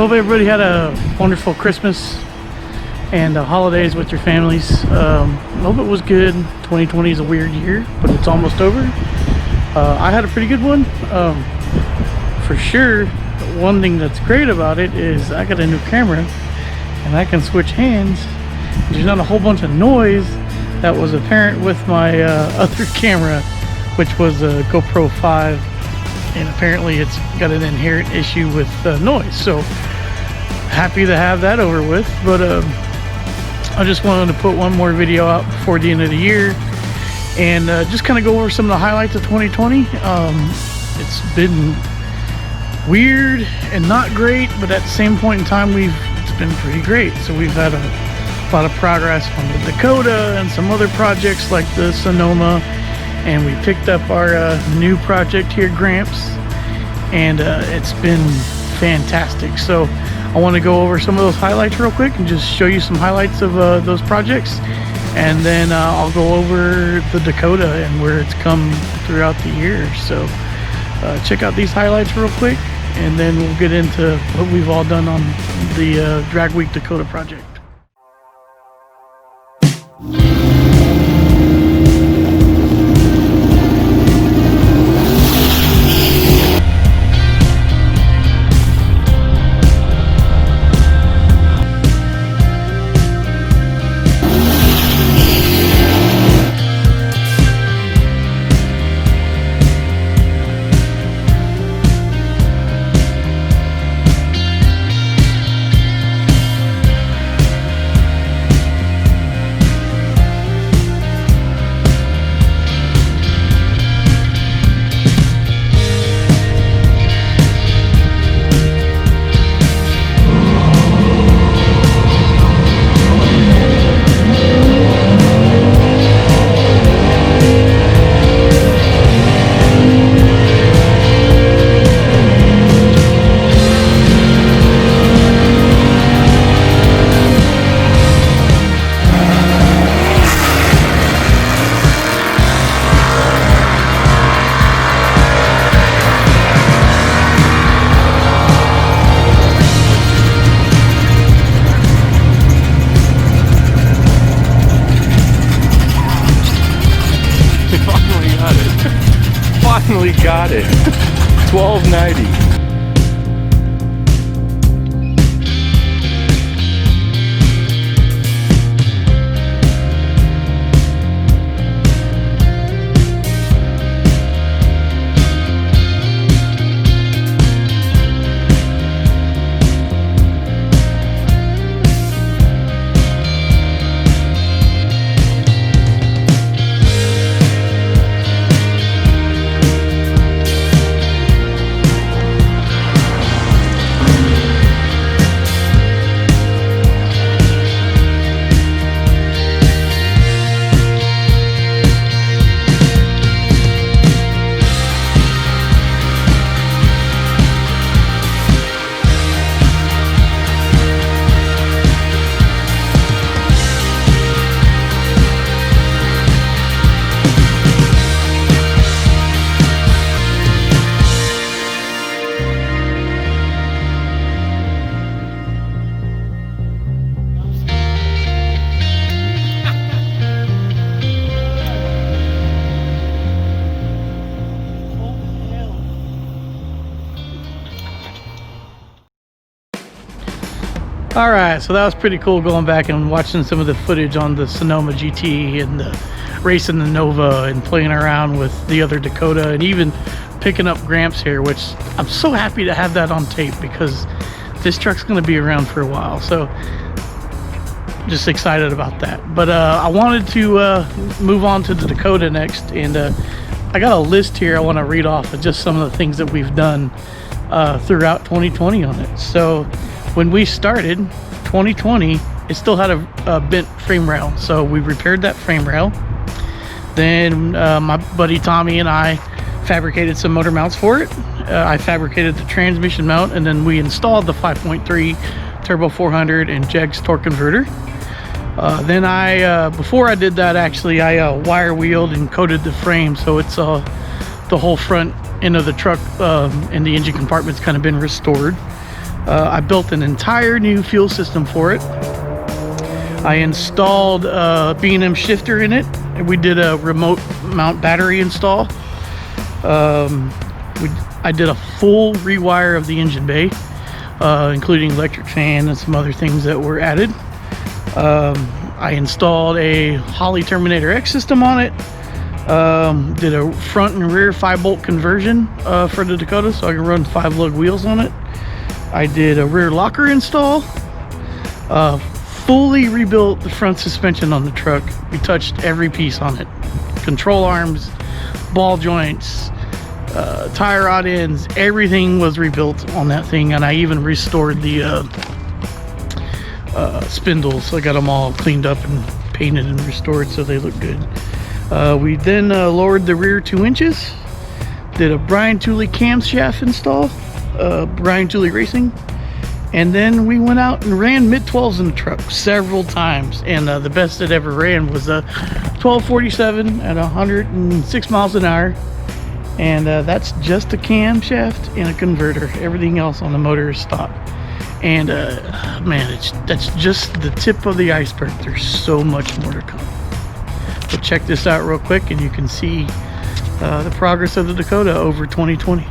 hope everybody had a wonderful Christmas and holidays with your families. Hope it was good. 2020 is a weird year, but it's almost over. I had a pretty good one. For sure, one thing that's great about it is I got a new camera and I can switch hands. There's not a whole bunch of noise that was apparent with my other camera, which was a GoPro 5, and apparently it's got an inherent issue with noise. So happy to have that over with. But I just wanted to put one more video out before the end of the year and just kind of go over some of the highlights of 2020. It's been weird and not great, but at the same point in time it's been pretty great. So we've had a lot of progress on the Dakota and some other projects like the Sonoma, and we picked up our new project here, Gramps, and it's been fantastic. So I want to go over some of those highlights real quick and just show you some highlights of those projects, and then I'll go over the Dakota and where it's come throughout the year. So check out these highlights real quick, and then we'll get into what we've all done on the Drag Week Dakota project. Finally got it. 1290. All right, so that was pretty cool going back and watching some of the footage on the Sonoma GT and the racing the Nova and playing around with the other Dakota and even picking up Gramps here, which I'm so happy to have that on tape because this truck's going to be around for a while. So just excited about that. But I wanted to move on to the Dakota next, and I got a list here I want to read off of just some of the things that we've done throughout 2020 on it. So when we started 2020, it still had a bent frame rail, so we repaired that frame rail. Then my buddy Tommy and I fabricated some motor mounts for it. I fabricated the transmission mount, and then we installed the 5.3 turbo 400 and JEGS torque converter. Then before I did that, actually I wire wheeled and coated the frame, so it's the whole front end of the truck and the engine compartment's kind of been restored. I built an entire new fuel system for it. I installed a B&M shifter in it, and we did a remote mount battery install. I did a full rewire of the engine bay, including electric fan and some other things that were added. I installed a Holley Terminator X system on it. Did a front and rear 5-bolt conversion for the Dakota, so I can run 5-lug wheels on it. I did a rear locker install. Fully rebuilt the front suspension on the truck. We touched every piece on it. Control arms, ball joints, tie rod ends, everything was rebuilt on that thing, and I even restored the spindles. I got them all cleaned up and painted and restored so they look good. We then lowered the rear 2 inches, did a Brian Tooley camshaft install, Brian Tooley Racing, and then we went out and ran mid-12s in the truck several times, and the best it ever ran was a 1247 at 106 miles an hour, and that's just a camshaft and a converter. Everything else on the motor is stock. And man, that's just the tip of the iceberg. There's so much more to come. But check this out real quick and you can see the progress of the Dakota over 2020.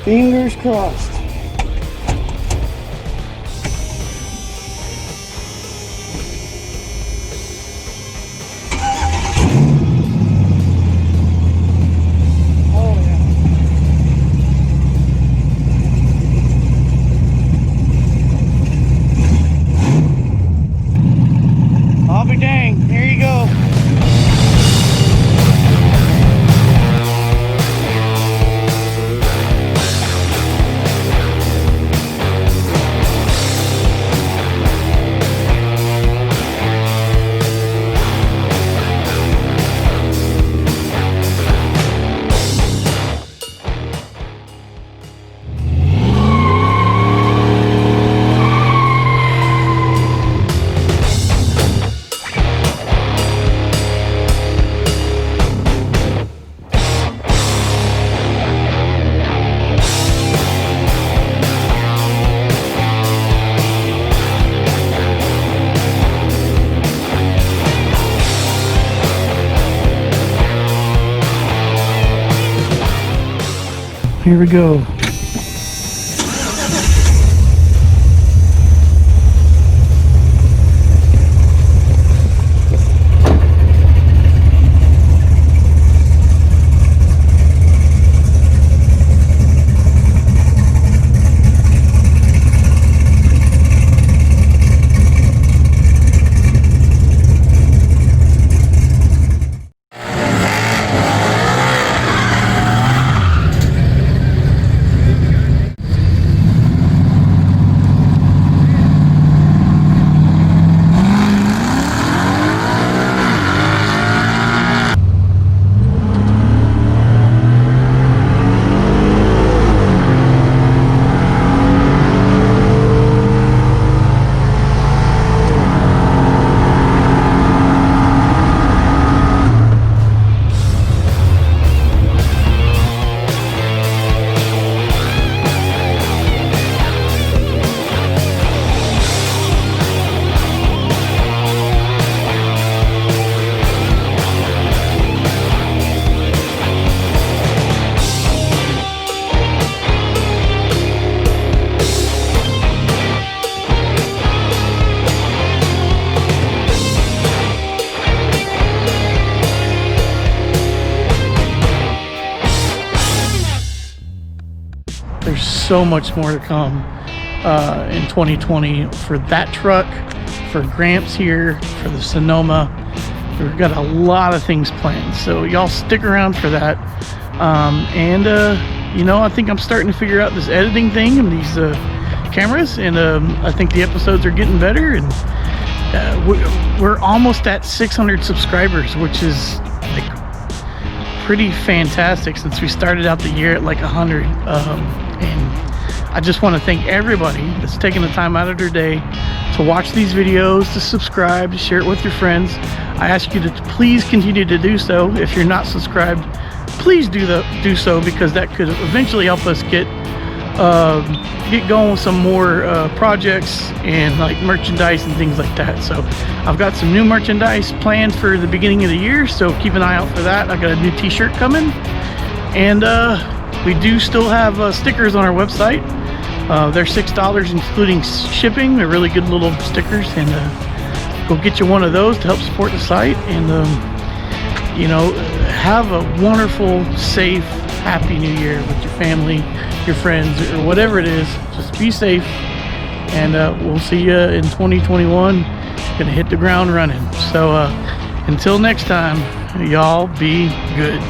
Fingers crossed. Oh yeah. I'll be dang. Here you go. Here we go. so much more to come in 2020 for that truck, for Gramps here, for the Sonoma. We've got a lot of things planned, so y'all stick around for that. You know, I think I'm starting to figure out this editing thing and these cameras, and I think the episodes are getting better, and we're almost at 600 subscribers, which is like pretty fantastic since we started out the year at like 100. And I just want to thank everybody that's taking the time out of their day to watch these videos, to subscribe, to share it with your friends. I ask you to please continue to do so. If you're not subscribed, please do so, because that could eventually help us get going with some more projects and like merchandise and things like that. So I've got some new merchandise planned for the beginning of the year, so keep an eye out for that. I got a new t-shirt coming, and we do still have stickers on our website. They're $6 including shipping. They're really good little stickers, and go get you one of those to help support the site. And you know, have a wonderful, safe, happy new year with your family, your friends, or whatever it is. Just be safe, and we'll see you in 2021. Gonna hit the ground running. So until next time, y'all be good.